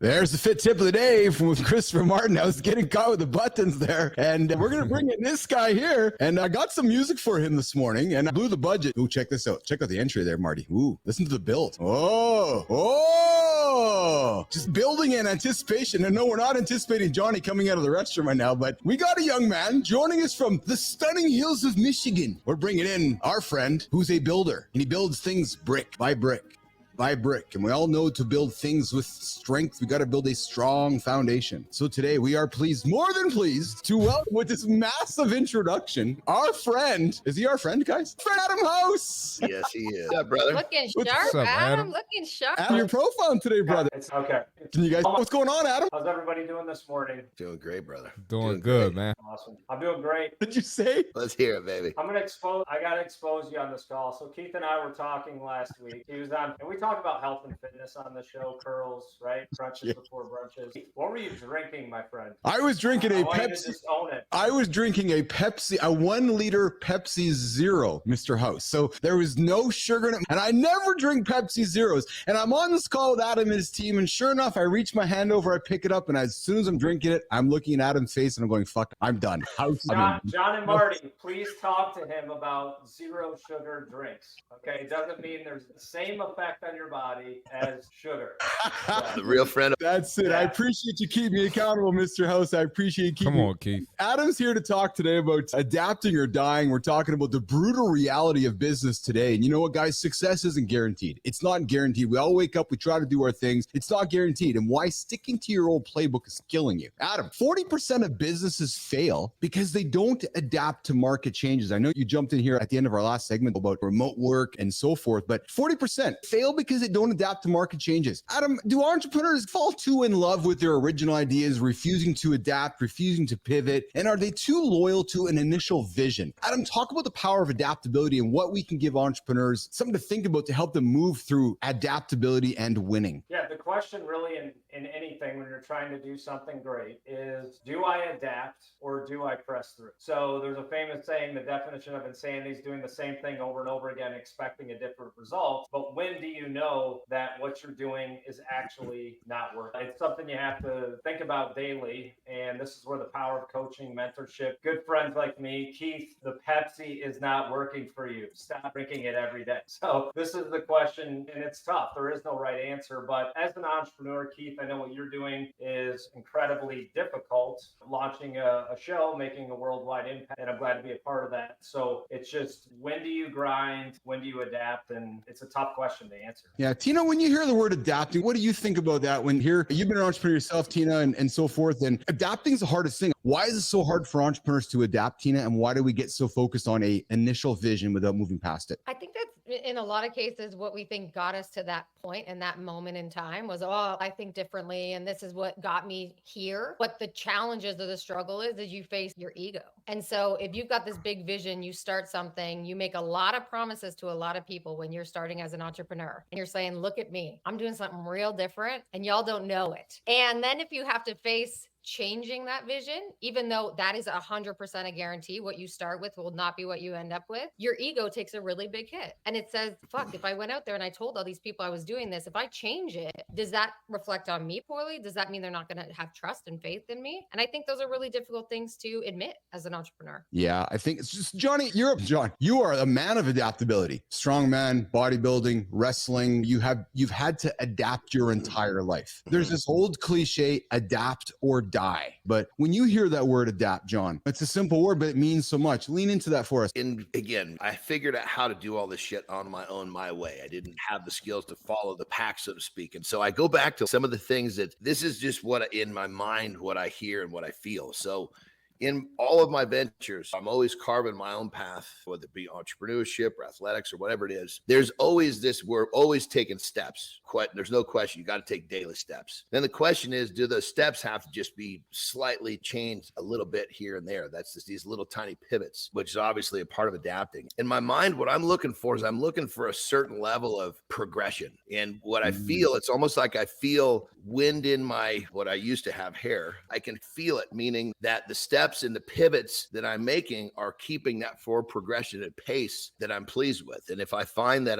There's the fit tip of the day from Christopher Martin. I was getting caught with the buttons there. And we're going to bring in this guy here. And I got some music for him this morning and I blew the budget. Ooh, check this out. Check out the entry there, Marty. Ooh, listen to the build. Oh, just building in anticipation. And no, we're not anticipating Johnny coming out of the restroom right now, but we got a young man joining us from the stunning hills of Michigan. We're bringing in our friend who's a builder and he builds things brick by brick. By brick. And we all know to build things with strength, we got to build a strong foundation. So today we are more than pleased to welcome with this massive introduction, our friend. Is he our friend, guys? Friend Adam House. Yes, he is. Yeah, brother. Looking sharp, up, Adam. Adam? Looking sharp. Adam, your profile today, brother. It's okay. Can you guys, what's going on, Adam? How's everybody doing this morning? Doing great, brother. Doing good, great. man. Awesome. I'm doing great. What did you say? Let's hear it, baby. I gotta expose you on this call. So Keith and I were talking last week. He was on, and we talked about health and fitness on the show, curls, right? Brunches before brunches. What were you drinking, my friend? I was drinking a I want you to Pepsi. just own it. I was drinking a 1 liter Pepsi Zero, Mr. House. So there was no sugar in it. And I never drink Pepsi Zeros. And I'm on this call with Adam and his team. And sure enough, I reach my hand over, I pick it up. And as soon as I'm drinking it, I'm looking at Adam's face and I'm going, fuck, I'm done. John and Marty, please talk to him about zero sugar drinks. Okay, it doesn't mean there's the same effect on your body as sugar. The real friend. That's it. I appreciate you keeping me accountable, Mr. House. I appreciate you keeping Come on, Keith. Adam's here to talk today about adapting or dying. We're talking about the brutal reality of business today. And you know what, guys? Success isn't guaranteed. It's not guaranteed. We all wake up, we try to do our things. It's not guaranteed. And why sticking to your old playbook is killing you. Adam, 40% of businesses fail because they don't adapt to market changes. I know you jumped in here at the end of our last segment about remote work and so forth, but 40% fail because they don't adapt to market changes. Adam, do entrepreneurs fall too in love with their original ideas, refusing to adapt, refusing to pivot? And are they too loyal to an initial vision? Adam, talk about the power of adaptability and what we can give entrepreneurs something to think about to help them move through adaptability and winning. Yeah, the question really in anything when you're trying to do something great is, do I adapt or do I press through? So there's a famous saying, the definition of insanity is doing the same thing over and over again, expecting a different result. But when do you know that what you're doing is actually not working? It's something you have to think about daily. And this is where the power of coaching, mentorship, good friends like me, Keith, the Pepsi is not working for you. Stop drinking it every day. So this is the question, and it's tough. There is no right answer. But as an entrepreneur, Keith, I know what you're doing is incredibly difficult. Launching a show, making a worldwide impact, and I'm glad to be a part of that. So it's just, when do you grind? When do you adapt? And it's a tough question to answer. Yeah, Tina, when you hear the word adapting, what do you think about that? When you've been an entrepreneur yourself, Tina, and so forth, and adapting is the hardest thing. Why is it so hard for entrepreneurs to adapt, Tina? And why do we get so focused on a initial vision without moving past it? I think that's in a lot of cases what we think got us to that point and that moment in time was, oh, I think differently. And this is what got me here. What the challenges of the struggle is you face your ego. And so if you've got this big vision, you start something, you make a lot of promises to a lot of people when you're starting as an entrepreneur. And you're saying, look at me, I'm doing something real different and y'all don't know it. And then if you have to face changing that vision, even though that is 100% a guarantee, what you start with will not be what you end up with, your ego takes a really big hit. And it says, fuck, if I went out there and I told all these people I was doing this, if I change it, does that reflect on me poorly? Does that mean they're not going to have trust and faith in me? And I think those are really difficult things to admit as an entrepreneur. Yeah, I think it's just, John, you are a man of adaptability, strong man, bodybuilding, wrestling. You've had to adapt your entire life. There's this old cliche, adapt or die. But when you hear that word adapt, John, it's a simple word, but it means so much. Lean into that for us. And again, I figured out how to do all this shit on my own, my way. I didn't have the skills to follow the pack, so to speak. And so I go back to some of the things that this is just what in my mind, what I hear and what I feel. So in all of my ventures, I'm always carving my own path, whether it be entrepreneurship or athletics or whatever it is. There's always this, we're always taking steps. There's no question. You got to take daily steps. Then the question is, do those steps have to just be slightly changed a little bit here and there? That's just these little tiny pivots, which is obviously a part of adapting. In my mind, what I'm looking for is I'm looking for a certain level of progression. And what I feel, it's almost like I feel wind in my, what I used to have hair. I can feel it, meaning that the steps steps and the pivots that I'm making are keeping that forward progression at pace that I'm pleased with. And if I find that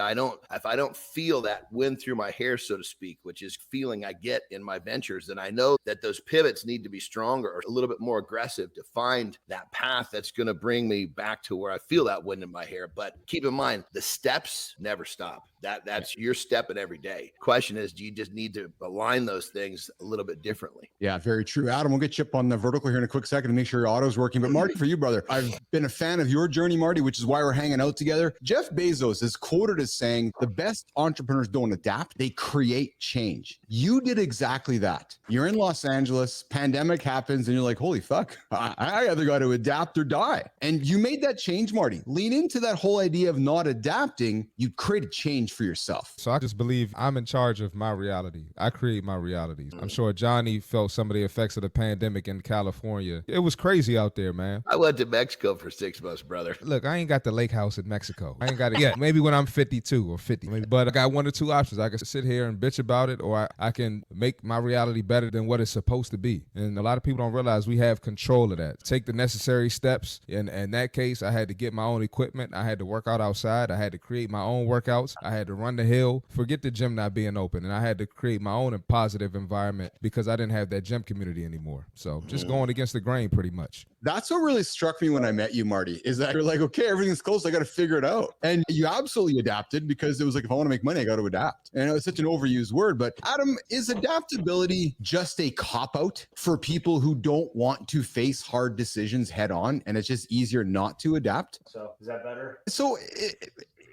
if I don't feel that wind through my hair, so to speak, which is feeling I get in my ventures, then I know that those pivots need to be stronger or a little bit more aggressive to find that path that's going to bring me back to where I feel that wind in my hair. But keep in mind, the steps never stop. That's you're stepping every day. Question is, do you just need to align those things a little bit differently? Yeah, very true. Adam, we'll get you up on the vertical here in a quick second to make sure your auto's working. But Marty, for you, brother, I've been a fan of your journey, Marty, which is why we're hanging out together. Jeff Bezos is quoted as saying, the best entrepreneurs don't adapt, they create change. You did exactly that. You're in Los Angeles, pandemic happens, and you're like, holy fuck, I either got to adapt or die. And you made that change, Marty. Lean into that whole idea of not adapting. You created change for yourself. So I just believe I'm in charge of my reality. I create my reality. I'm sure Johnny felt some of the effects of the pandemic in California. It was crazy out there, man. I went to Mexico for 6 months, brother. Look, I ain't got the lake house in Mexico. I ain't got it yet. Maybe when I'm 52 or 50. But I got one or two options. I can sit here and bitch about it, or I can make my reality better than what it's supposed to be. And a lot of people don't realize we have control of that. Take the necessary steps. In that case, I had to get my own equipment. I had to work out outside. I had to create my own workouts. I had to run the hill. Forget the gym not being open. And I had to create my own positive environment because I didn't have that gym community anymore. So just going against the grain pretty much. That's what really struck me when I met you, Marty, is that you're like, okay, everything's close. I got to figure it out. And you absolutely adapted because it was like, if I want to make money, I got to adapt. And it's such an overused word, but Adam, is adaptability just a cop-out for people who don't want to face hard decisions head on? And it's just easier not to adapt? So is that better? So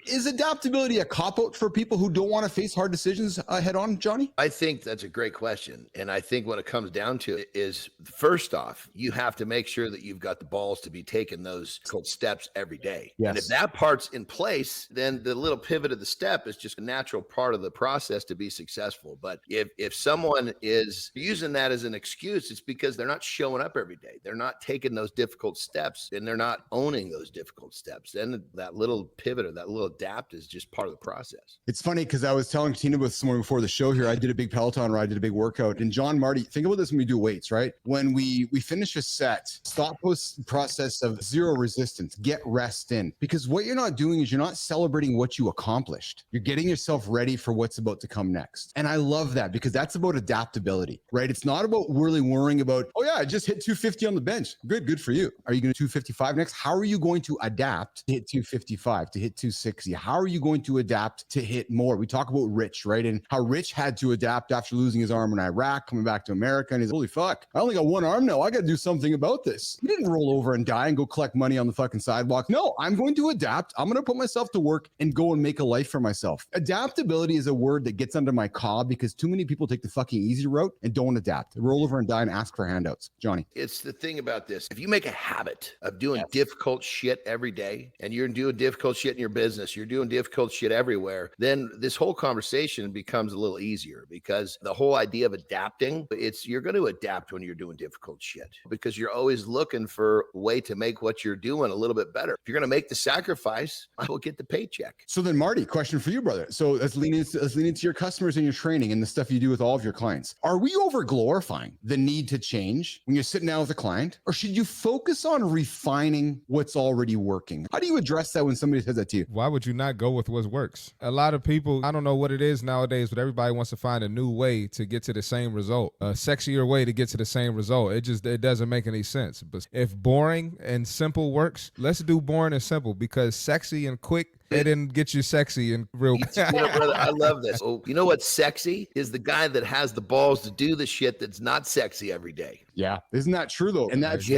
is adaptability a cop-out for people who don't want to face hard decisions head on, Johnny? I think that's a great question. And I think what it comes down to is, first off, you have to make sure that you've got the balls to be taking those steps every day. Yes. And if that part's in place, then the little pivot of the step is just a natural part of the process to be successful. But if someone is using that as an excuse, it's because they're not showing up every day. They're not taking those difficult steps and they're not owning those difficult steps. Then that little pivot or that little adapt is just part of the process. It's funny because I was telling Tina with someone before the show here, I did a big Peloton ride, did a big workout. And John, Marty, think about this when we do weights, right? When we finish a set, stop post process of zero resistance, get rest in. Because what you're not doing is you're not celebrating what you accomplished. You're getting yourself ready for what's about to come next. And I love that because that's about adaptability, right? It's not about really worrying about, oh yeah, I just hit 250 on the bench. Good for you. Are you going to 255 next? How are you going to adapt to hit 255, to hit 260? How are you going to adapt to hit more? We talk about Rich, right? And how Rich had to adapt after losing his arm in Iraq, coming back to America. And he's, holy fuck, I only got one arm now. I got to do something about this. He didn't roll over and die and go collect money on the fucking sidewalk. No, I'm going to adapt. I'm going to put myself to work and go and make a life for myself. Adaptability is a word that gets under my caw because too many people take the fucking easy route and don't adapt. They roll over and die and ask for handouts. Johnny. It's the thing about this. If you make a habit of doing difficult shit every day and you're doing difficult shit in your business, you're doing difficult shit everywhere, then this whole conversation becomes a little easier because the whole idea of adapting, you're going to adapt when you're doing difficult shit because you're always looking for a way to make what you're doing a little bit better. If you're going to make the sacrifice, I will get the paycheck. So then, Marty, question for you, brother. So let's lean into your customers and your training and the stuff you do with all of your clients. Are we over glorifying the need to change when you're sitting down with a client, or should you focus on refining what's already working? How do you address that when somebody says that to you? Why would you not go with what works? A lot of people, I don't know what it is nowadays, but everybody wants to find a new way to get to the same result, a sexier way to get to the same result. It doesn't make any sense. But if boring and simple works, let's do boring and simple because sexy and quick, it didn't get you sexy and real. Brother, I love this. Oh, you know what's sexy is the guy that has the balls to do the shit that's not sexy every day. Yeah. Isn't that true though? And that's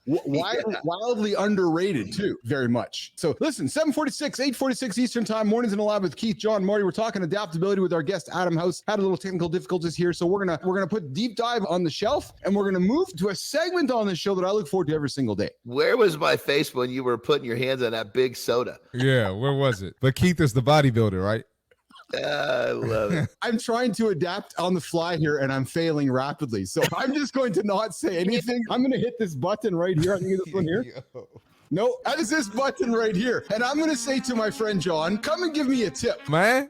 wildly underrated too, very much. So listen, 7:46, 8:46 Eastern time, mornings in the lab with Keith, John, Marty. We're talking adaptability with our guest Adam House. Had a little technical difficulties here, so we're gonna put deep dive on the shelf, and we're gonna move to a segment on the show that I look forward to every single day. Where was my face when you were putting your hands on that big soda? Yeah, where was it? But Keith is the bodybuilder, right? I love it. I'm trying to adapt on the fly here and I'm failing rapidly. So I'm just going to not say anything. I'm going to hit this button right here. I think it's this one here. No, that is this button right here. And I'm going to say to my friend John, come and give me a tip. Man,